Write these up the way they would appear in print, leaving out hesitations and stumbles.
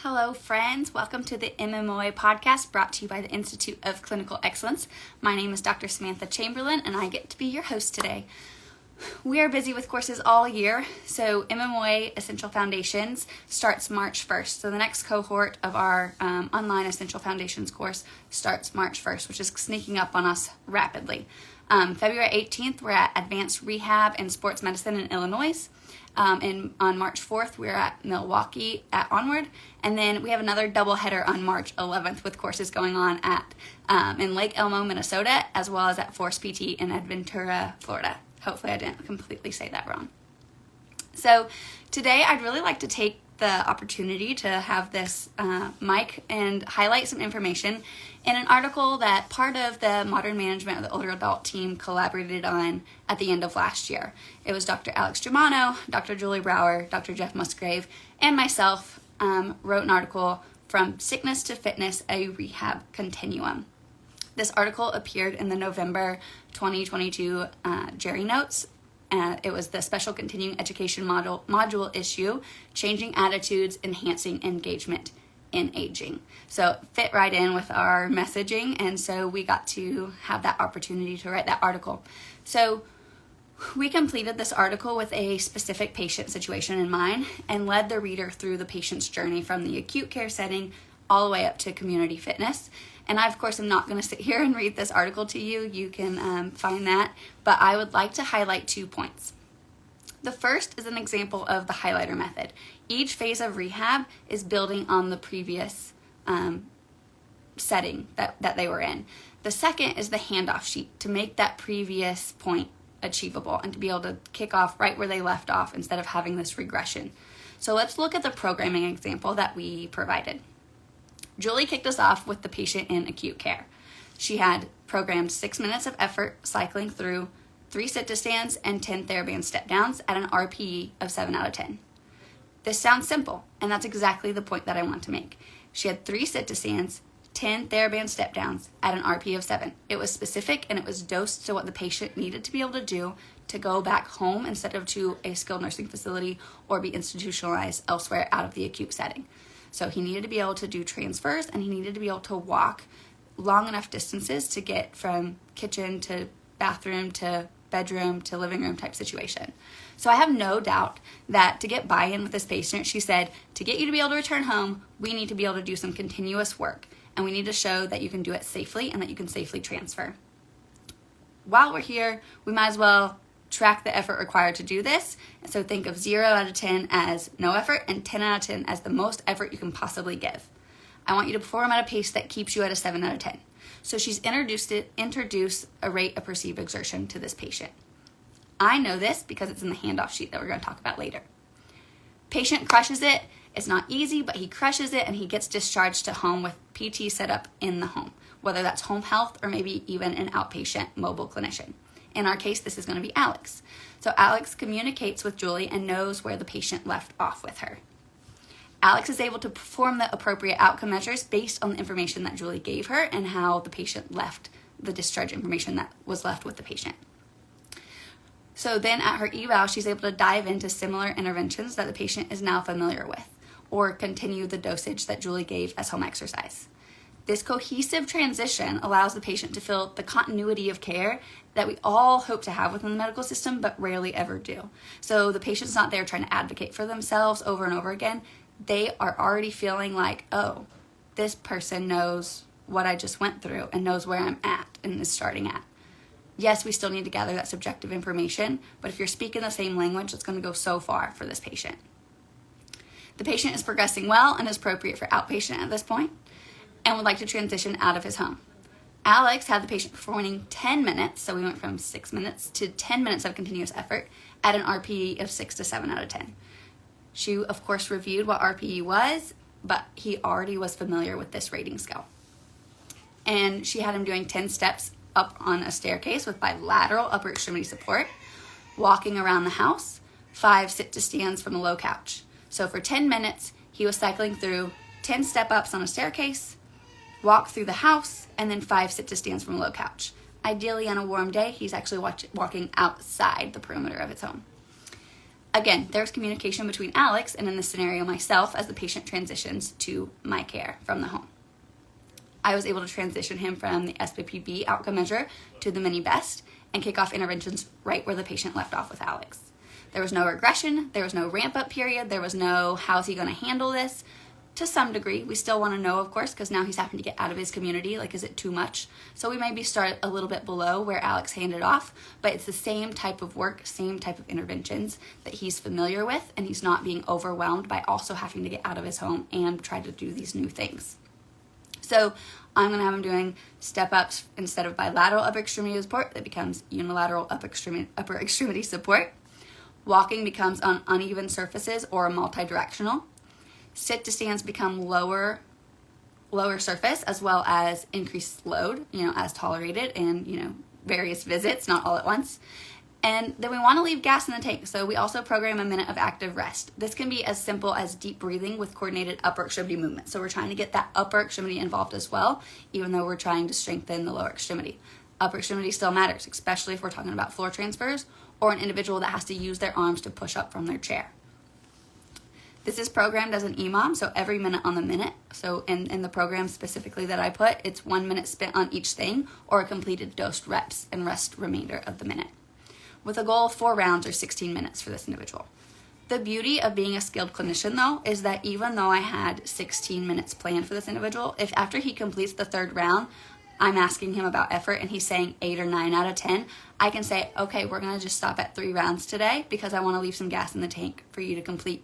Hello, friends. Welcome to the MMOA podcast brought to you by the Institute of Clinical Excellence. My name is Dr. Samantha Chamberlain, and I get to be your host today. We are busy with courses all year, so MMOA Essential Foundations starts March 1st. So the next cohort of our online Essential Foundations course starts March 1st, which is sneaking up on us rapidly. February 18th, we're at Advanced Rehab and Sports Medicine in Illinois. And on March 4th, we're at Milwaukee at Onward. And then we have another doubleheader on March 11th with courses going on at in Lake Elmo, Minnesota, as well as at Force PT in Adventura, Florida. Hopefully I didn't completely say that wrong. So today I'd really like to take the opportunity to have this mic and highlight some information in an article that part of the Modern Management of the Older Adult team collaborated on at the end of last year. It was Dr. Alex Germano, Dr. Julie Brower, Dr. Jeff Musgrave, and myself wrote an article, From Sickness to Fitness, a Rehab Continuum. This article appeared in the November 2022 Jerry Notes. It was the Special Continuing Education module issue, Changing Attitudes, Enhancing Engagement in Aging. So it fit right in with our messaging, and so we got to have that opportunity to write that article. So we completed this article with a specific patient situation in mind and led the reader through the patient's journey from the acute care setting all the way up to community fitness. And I, of course, am not going to sit here and read this article to you. You can find that. But I would like to highlight 2 points. The first is an example of the highlighter method. Each phase of rehab is building on the previous setting that they were in. The second is the handoff sheet to make that previous point achievable and to be able to kick off right where they left off instead of having this regression. So let's look at the programming example that we provided. Julie kicked us off with the patient in acute care. She had programmed 6 minutes of effort cycling through 3 sit-to-stands and 10 TheraBand step-downs at an RPE of 7 out of 10. This sounds simple, and that's exactly the point that I want to make. She had 3 sit-to-stands, 10 TheraBand step-downs at an RPE of 7. It was specific, and it was dosed to what the patient needed to be able to do to go back home instead of to a skilled nursing facility or be institutionalized elsewhere out of the acute setting. So he needed to be able to do transfers, and he needed to be able to walk long enough distances to get from kitchen to bathroom to bedroom to living room type situation. So I have no doubt that to get buy-in with this patient, she said, to get you to be able to return home, we need to be able to do some continuous work, and we need to show that you can do it safely and that you can safely transfer. While we're here, we might as well track the effort required to do this. And so think of 0 out of 10 as no effort and 10 out of 10 as the most effort you can possibly give. I want you to perform at a pace that keeps you at a 7 out of 10. So she's introduced a rate of perceived exertion to this patient. I know this because it's in the handoff sheet that we're going to talk about later. Patient crushes it. It's not easy, but he crushes it and he gets discharged to home with PT set up in the home, whether that's home health or maybe even an outpatient mobile clinician. In our case, this is going to be Alex. So Alex communicates with Julie and knows where the patient left off with her. Alex is able to perform the appropriate outcome measures based on the information that Julie gave her and how the patient left the discharge information that was left with the patient. So then at her eval, she's able to dive into similar interventions that the patient is now familiar with or continue the dosage that Julie gave as home exercise. This cohesive transition allows the patient to feel the continuity of care that we all hope to have within the medical system, but rarely ever do. So the patient's not there trying to advocate for themselves over and over again. They are already feeling like, oh, this person knows what I just went through and knows where I'm at and is starting at. Yes, we still need to gather that subjective information, but if you're speaking the same language, it's going to go so far for this patient. The patient is progressing well and is appropriate for outpatient at this point, and would like to transition out of his home. Alex had the patient performing 10 minutes, so we went from 6 minutes to 10 minutes of continuous effort at an RPE of 6 to 7 out of 10. She, of course, reviewed what RPE was, but he already was familiar with this rating scale. And she had him doing 10 steps up on a staircase with bilateral upper extremity support, walking around the house, 5 sit-to-stands from a low couch. So for 10 minutes, he was cycling through 10 step-ups on a staircase, walk through the house, and then 5 sit-to-stands from a low couch. Ideally, on a warm day, he's actually walking outside the perimeter of his home. Again, there's communication between Alex and, in this scenario, myself as the patient transitions to my care from the home. I was able to transition him from the SPPB outcome measure to the mini best and kick off interventions right where the patient left off with Alex. There was no regression, there was no ramp up period, there was no how's he going to handle this. To some degree, we still want to know, of course, because now he's having to get out of his community. Like, is it too much? So we maybe start a little bit below where Alex handed off, but it's the same type of work, same type of interventions that he's familiar with, and he's not being overwhelmed by also having to get out of his home and try to do these new things. So I'm going to have him doing step-ups instead of bilateral upper extremity support. That becomes unilateral upper extremity support. Walking becomes on uneven surfaces or multi-directional. Sit to stands become lower surface as well as increased load, as tolerated, and, various visits, not all at once. And then we want to leave gas in the tank, so we also program a minute of active rest. This can be as simple as deep breathing with coordinated upper extremity movement. So we're trying to get that upper extremity involved as well, even though we're trying to strengthen the lower extremity. Upper extremity still matters, especially if we're talking about floor transfers or an individual that has to use their arms to push up from their chair. This is programmed as an EMOM, so every minute on the minute. So in the program specifically that I put, it's 1 minute spent on each thing or a completed dosed reps and rest remainder of the minute. With a goal of 4 rounds or 16 minutes for this individual. The beauty of being a skilled clinician, though, is that even though I had 16 minutes planned for this individual, if after he completes the 3rd round, I'm asking him about effort and he's saying 8 or 9 out of 10, I can say, okay, we're going to just stop at 3 rounds today because I want to leave some gas in the tank for you to complete.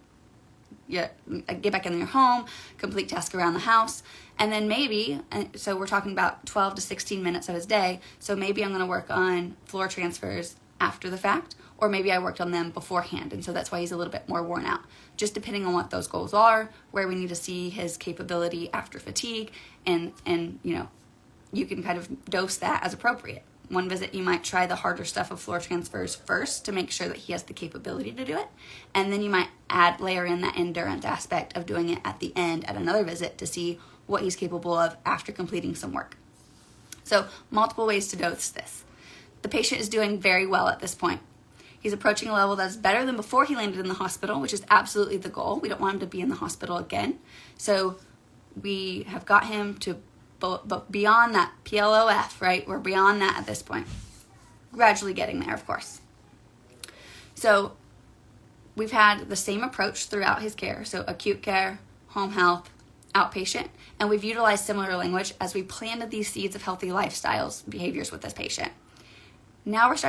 Get back in your home, complete task around the house, and then maybe, so we're talking about 12 to 16 minutes of his day, so maybe I'm going to work on floor transfers after the fact, or maybe I worked on them beforehand, and so that's why he's a little bit more worn out, just depending on what those goals are, where we need to see his capability after fatigue, and you can kind of dose that as appropriate. One visit, you might try the harder stuff of floor transfers first to make sure that he has the capability to do it. And then you might layer in that endurance aspect of doing it at the end at another visit to see what he's capable of after completing some work. So multiple ways to dose this. The patient is doing very well at this point. He's approaching a level that's better than before he landed in the hospital, which is absolutely the goal. We don't want him to be in the hospital again. So we have got him to but beyond that PLOF, right? We're beyond that at this point. Gradually getting there, of course. So we've had the same approach throughout his care. So acute care, home health, outpatient, and we've utilized similar language as we planted these seeds of healthy lifestyles, behaviors with this patient. Now he's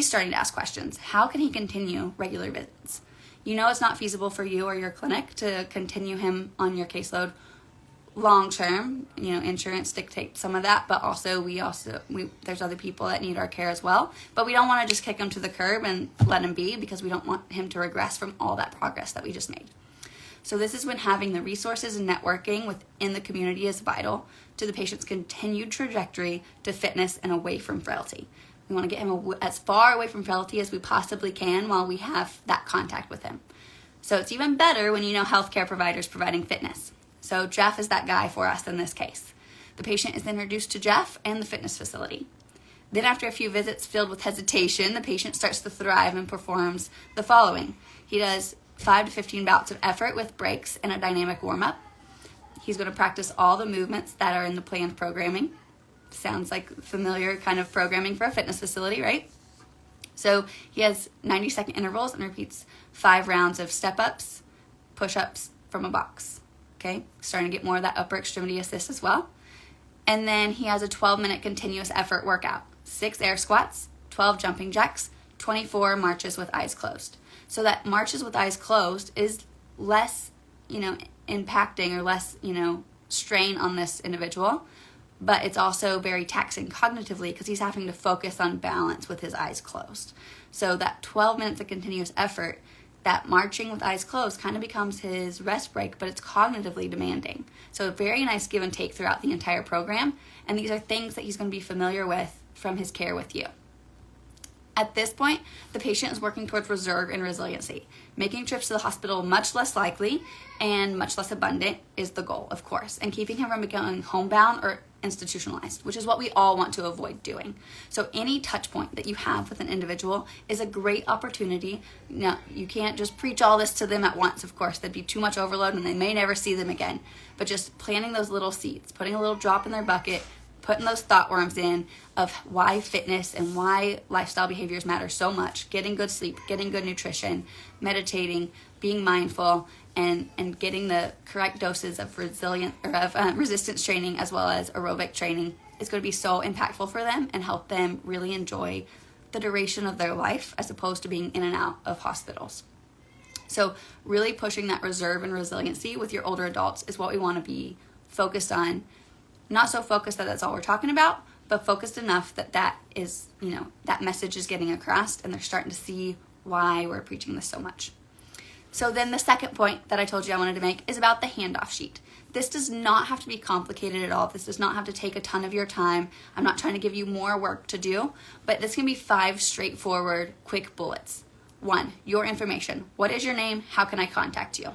starting to ask questions. How can he continue regular visits? It's not feasible for you or your clinic to continue him on your caseload long term. Insurance dictates some of that, but also there's other people that need our care as well. But we don't want to just kick him to the curb and let him be, because we don't want him to regress from all that progress that we just made. So this is when having the resources and networking within the community is vital to the patient's continued trajectory to fitness and away from frailty. We want to get him as far away from frailty as we possibly can while we have that contact with him. So it's even better when healthcare providers providing fitness. So Jeff is that guy for us in this case. The patient is introduced to Jeff and the fitness facility. Then after a few visits filled with hesitation, the patient starts to thrive and performs the following. He does 5 to 15 bouts of effort with breaks and a dynamic warm-up. He's going to practice all the movements that are in the planned programming. Sounds like familiar kind of programming for a fitness facility, right? So he has 90-second intervals and repeats 5 rounds of step-ups, push-ups from a box. Okay, starting to get more of that upper extremity assist as well. And then he has a 12-minute continuous effort workout. 6 air squats, 12 jumping jacks, 24 marches with eyes closed. So that marches with eyes closed is less, impacting or less, strain on this individual. But it's also very taxing cognitively because he's having to focus on balance with his eyes closed. So that 12 minutes of continuous effort, that marching with eyes closed kind of becomes his rest break, but it's cognitively demanding. So a very nice give and take throughout the entire program. And these are things that he's going to be familiar with from his care with you. At this point, the patient is working towards reserve and resiliency. Making trips to the hospital much less likely and much less abundant is the goal, of course, and keeping him from becoming homebound or institutionalized, which is what we all want to avoid doing. So any touch point that you have with an individual is a great opportunity. Now, you can't just preach all this to them at once, of course. That'd be too much overload and they may never see them again. But just planting those little seeds, putting a little drop in their bucket, putting those thought worms in of why fitness and why lifestyle behaviors matter so much, getting good sleep, getting good nutrition, meditating, being mindful, and getting the correct doses of resistance training as well as aerobic training is going to be so impactful for them and help them really enjoy the duration of their life as opposed to being in and out of hospitals. So really pushing that reserve and resiliency with your older adults is what we want to be focused on. Not so focused that that's all we're talking about, but focused enough that that is, that message is getting across and they're starting to see why we're preaching this so much. So then the second point that I told you I wanted to make is about the handoff sheet. This does not have to be complicated at all. This does not have to take a ton of your time. I'm not trying to give you more work to do, but this can be 5 straightforward, quick bullets. 1, your information. What is your name? How can I contact you?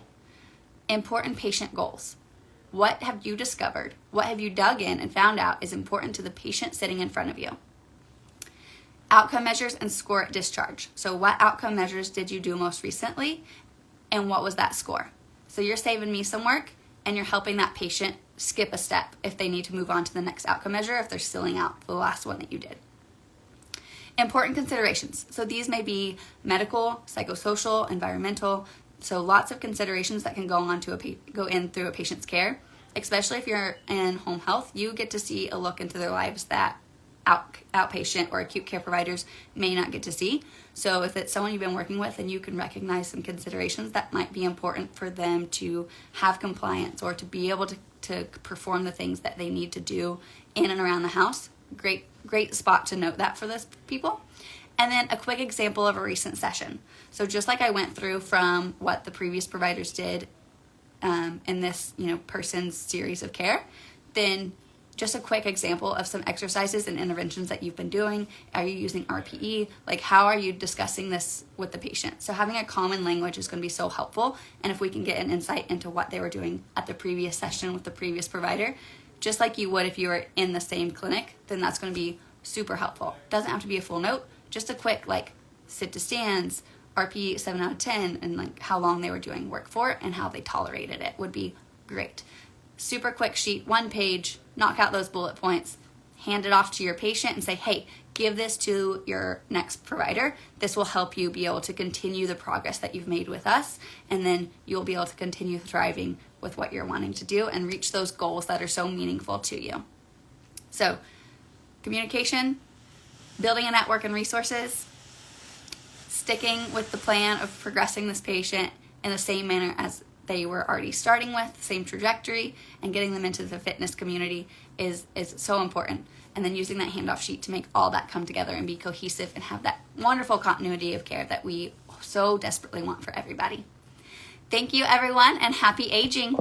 Important patient goals. What have you discovered? What have you dug in and found out is important to the patient sitting in front of you? Outcome measures and score at discharge. So what outcome measures did you do most recently and what was that score? So you're saving me some work and you're helping that patient skip a step if they need to move on to the next outcome measure if they're filling out the last one that you did. Important considerations. So these may be medical, psychosocial, environmental. So lots of considerations that can go in through a patient's care, especially if you're in home health. You get to see a look into their lives that outpatient or acute care providers may not get to see. So if it's someone you've been working with and you can recognize some considerations that might be important for them to have compliance or to be able to perform the things that they need to do in and around the house, great spot to note that for those people. And then a quick example of a recent session. So just like I went through from what the previous providers did in this person's series of care, then just a quick example of some exercises and interventions that you've been doing. Are you using RPE? Like, how are you discussing this with the patient? So having a common language is going to be so helpful. And if we can get an insight into what they were doing at the previous session with the previous provider, just like you would if you were in the same clinic, then that's going to be super helpful. Doesn't have to be a full note, just a quick sit to stands, RPE 7 out of 10, and how long they were doing work for and how they tolerated it would be great. Super quick sheet, 1 page, knock out those bullet points, hand it off to your patient and say, hey, give this to your next provider. This will help you be able to continue the progress that you've made with us, and then you'll be able to continue thriving with what you're wanting to do and reach those goals that are so meaningful to you. So, communication, building a network and resources, sticking with the plan of progressing this patient in the same manner as they were already starting with, same trajectory, and getting them into the fitness community is so important. And then using that handoff sheet to make all that come together and be cohesive and have that wonderful continuity of care that we so desperately want for everybody. Thank you, everyone, and happy aging.